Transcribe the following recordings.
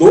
2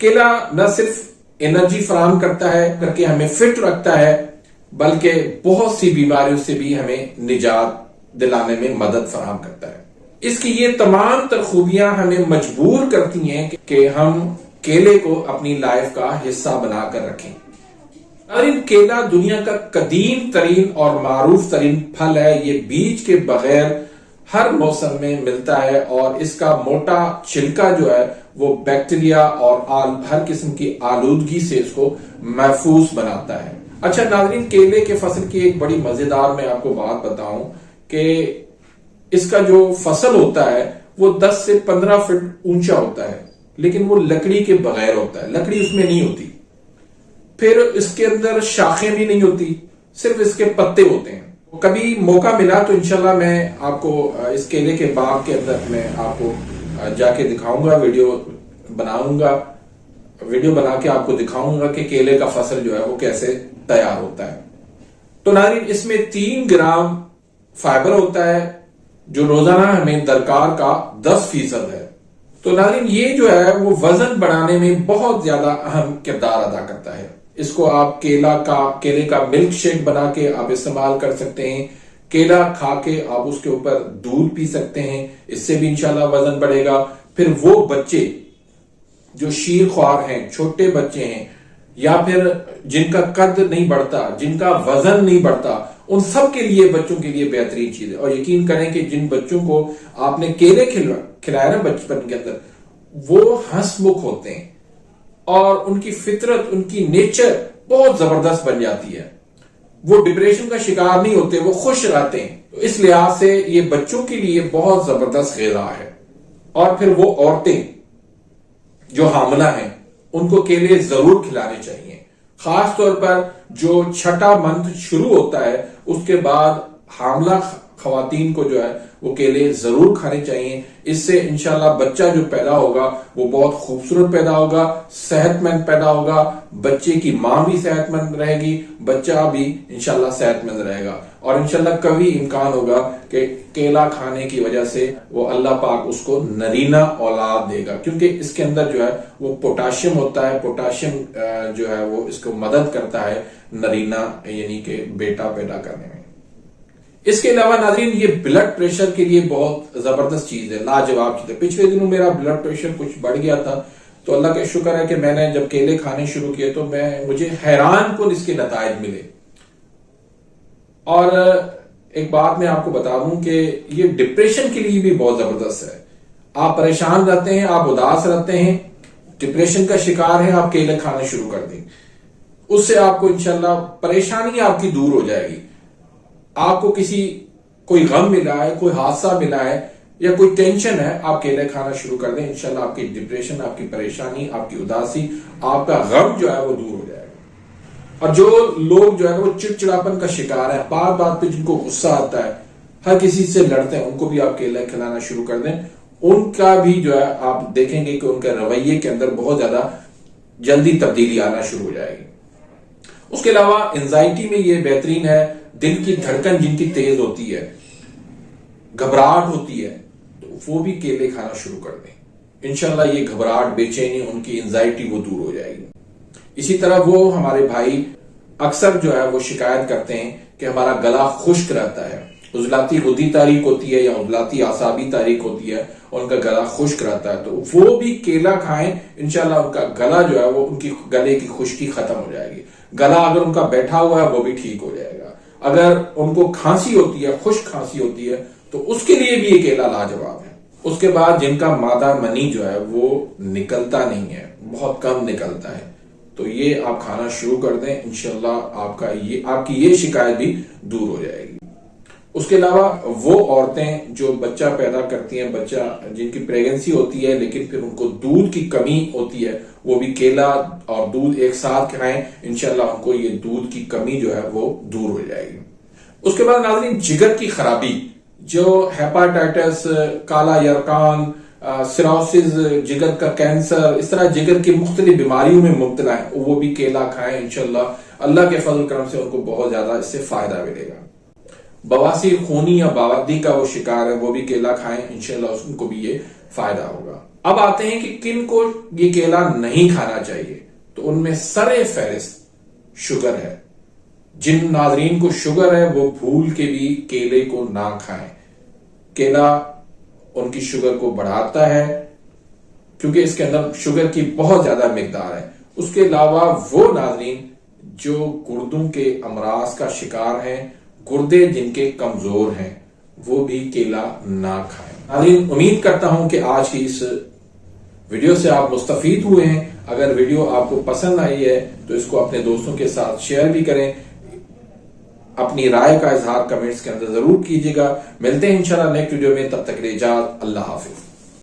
کیلا نہ صرف انرجی فراہم کرتا ہے کر کے ہمیں فٹ رکھتا ہے، بلکہ بہت سی بیماریوں سے بھی ہمیں نجات دلانے میں مدد فراہم کرتا ہے۔ اس کی یہ تمام تر خوبیاں ہمیں مجبور کرتی ہیں کہ ہم کیلے کو اپنی لائف کا حصہ بنا کر رکھیں۔ ناظرین، کیلا دنیا کا قدیم ترین اور معروف ترین پھل ہے۔ یہ بیج کے بغیر ہر موسم میں ملتا ہے اور اس کا موٹا چھلکا جو ہے وہ بیکٹیریا اور ہر قسم کی آلودگی سے اس کو محفوظ بناتا ہے۔ اچھا ناظرین، کیلے کے فصل کی ایک بڑی مزیدار میں آپ کو بات بتاؤں کہ اس کا جو فصل ہوتا ہے وہ 10 سے 15 فٹ اونچا ہوتا ہے، لیکن وہ لکڑی کے بغیر ہوتا ہے، لکڑی اس میں نہیں ہوتی۔ پھر اس کے اندر شاخیں بھی نہیں ہوتی، صرف اس کے پتے ہوتے ہیں۔ کبھی موقع ملا تو انشاءاللہ میں آپ کو اس کیلے کے باغ کے اندر میں آپ کو جا کے دکھاؤں گا، ویڈیو بنا کے آپ کو دکھاؤں گا کہ کیلے کا فصل جو ہے وہ کیسے تیار ہوتا ہے۔ تو ناظرین، اس میں 3 گرام فائبر ہوتا ہے جو روزانہ ہمیں درکار کا 10% ہے۔ تو ناظرین، یہ جو ہے وہ وزن بڑھانے میں بہت زیادہ اہم کردار ادا کرتا ہے۔ اس کو آپ کیلے کا ملک شیک بنا کے آپ استعمال کر سکتے ہیں، کیلا کھا کے آپ اس کے اوپر دودھ پی سکتے ہیں، اس سے بھی انشاءاللہ وزن بڑھے گا۔ پھر وہ بچے جو شیر خوار ہیں، چھوٹے بچے ہیں، یا پھر جن کا قد نہیں بڑھتا، جن کا وزن نہیں بڑھتا، ان سب کے لیے، بچوں کے لیے بہترین چیز ہے۔ اور یقین کریں کہ جن بچوں کو آپ نے کیلے کھلائے نا بچپن کے اندر، وہ ہنس مکھ ہوتے ہیں اور ان کی فطرت، ان کی نیچر بہت زبردست بن جاتی ہے۔ وہ ڈپریشن کا شکار نہیں ہوتے، وہ خوش رہتے ہیں۔ تو اس لحاظ سے یہ بچوں کے لیے بہت زبردست غذا ہے۔ اور پھر وہ عورتیں جو حاملہ ہیں ان کو کیلے ضرور کھلانے چاہیے، خاص طور پر جو چھٹا منتھ شروع ہوتا ہے اس کے بعد حاملہ خواتین کو جو ہے وہ کیلے ضرور کھانے چاہیے۔ اس سے انشاءاللہ بچہ جو پیدا ہوگا وہ بہت خوبصورت پیدا ہوگا، صحت مند پیدا ہوگا، بچے کی ماں بھی صحت مند رہے گی، بچہ بھی انشاءاللہ صحت مند رہے گا، اور انشاءاللہ کبھی امکان ہوگا کہ کیلا کھانے کی وجہ سے وہ اللہ پاک اس کو نرینہ اولاد دے گا، کیونکہ اس کے اندر جو ہے وہ پوٹاشیم ہوتا ہے۔ پوٹاشیم جو ہے وہ اس کو مدد کرتا ہے نرینہ یعنی کہ بیٹا پیدا کرنے میں۔ اس کے علاوہ ناظرین، یہ بلڈ پریشر کے لیے بہت زبردست چیز ہے، لاجواب چیز ہے۔ پچھلے دنوں میرا بلڈ پریشر کچھ بڑھ گیا تھا، تو اللہ کا شکر ہے کہ میں نے جب کیلے کھانے شروع کیے تو مجھے حیران کن اس کے نتائج ملے۔ اور ایک بات میں آپ کو بتا دوں کہ یہ ڈپریشن کے لیے بھی بہت زبردست ہے۔ آپ پریشان رہتے ہیں، آپ اداس رہتے ہیں، ڈپریشن کا شکار ہیں، آپ کیلے کھانا شروع کر دیں، اس سے آپ کو انشاءاللہ پریشانی آپ کی دور ہو جائے گی۔ آپ کو کوئی غم ملا ہے، کوئی حادثہ ملا ہے یا کوئی ٹینشن ہے، آپ کیلے کھانا شروع کر دیں، انشاءاللہ آپ کی ڈپریشن، آپ کی پریشانی، آپ کی اداسی، آپ کا غم جو ہے وہ دور ہو جائے گا۔ اور جو لوگ جو ہے وہ چڑچڑاپن کا شکار ہے، بات بات پہ جن کو غصہ آتا ہے، ہر کسی سے لڑتے ہیں، ان کو بھی آپ کیلے کھلانا شروع کر دیں، ان کا بھی جو ہے آپ دیکھیں گے کہ ان کے رویے کے اندر بہت زیادہ جلدی تبدیلی آنا شروع ہو جائے گی۔ اس کے علاوہ انزائٹی میں یہ بہترین ہے، دل کی دھڑکن جن کی تیز ہوتی ہے، گھبراہٹ ہوتی ہے، تو وہ بھی کیلے کھانا شروع کر دیں، انشاءاللہ یہ گھبراہٹ، بے چینی، ان کی انزائٹی وہ دور ہو جائے گی۔ اسی طرح وہ ہمارے بھائی اکثر جو ہے وہ شکایت کرتے ہیں کہ ہمارا گلا خشک رہتا ہے، عضلاتی غدی تحریک ہوتی ہے یا عضلاتی اعصابی تحریک ہوتی ہے اور ان کا گلا خشک رہتا ہے، تو وہ بھی کیلا کھائیں، انشاءاللہ ان کا گلا جو ہے وہ ان کی گلے کی خشکی ختم ہو جائے گی۔ گلا اگر ان کا بیٹھا ہوا ہے وہ بھی ٹھیک ہو جائے گا۔ اگر ان کو کھانسی ہوتی ہے، خشک کھانسی ہوتی ہے، تو اس کے لیے بھی یہ کیلا لاجواب ہے۔ اس کے بعد جن کا مادہ منی جو ہے وہ نکلتا نہیں ہے، بہت کم نکلتا ہے، تو یہ آپ کھانا شروع کر دیں، انشاءاللہ آپ کی یہ شکایت بھی دور ہو جائے گی۔ اس کے علاوہ وہ عورتیں جو بچہ پیدا کرتی ہیں، جن کی پریگنسی ہوتی ہے لیکن پھر ان کو دودھ کی کمی ہوتی ہے، وہ بھی کیلا اور دودھ ایک ساتھ کھائیں، انشاءاللہ ان کو یہ دودھ کی کمی جو ہے وہ دور ہو جائے گی۔ اس کے بعد ناظرین، جگر کی خرابی، جو ہیپاٹائٹس، کالا یرقان، سیروسس، جگر کا کینسر، اس طرح جگر کی مختلف بیماریوں میں مبتلا ہے، وہ بھی کیلا کھائیں، انشاءاللہ اللہ کے فضل کرم سے ان کو بہت زیادہ اس سے فائدہ ملے گا۔ بواسیر خونی یا باودی کا وہ شکار ہے، وہ بھی کیلا کھائیں، انشاءاللہ ان کو بھی یہ فائدہ ہوگا۔ اب آتے ہیں کہ کن کو یہ کیلا نہیں کھانا چاہیے، تو ان میں سر فہرست شوگر ہے۔ جن ناظرین کو شوگر ہے وہ بھول کے بھی کیلے کو نہ کھائیں۔ کیلا ان کی شوگر کو بڑھاتا ہے کیونکہ اس کے اندر شوگر کی بہت زیادہ مقدار ہے۔ اس کے علاوہ وہ ناظرین جو گردوں کے امراض کا شکار ہیں، گردے جن کے کمزور ہیں، وہ بھی کیلا نہ کھائیں۔ ناظرین، امید کرتا ہوں کہ آج کی اس ویڈیو سے آپ مستفید ہوئے ہیں۔ اگر ویڈیو آپ کو پسند آئی ہے تو اس کو اپنے دوستوں کے ساتھ شیئر بھی کریں۔ اپنی رائے کا اظہار کمنٹس کے اندر ضرور کیجیے گا۔ ملتے ہیں انشاءاللہ نیکسٹ ویڈیو میں، تب تک کے لیے اجازت، اللہ حافظ۔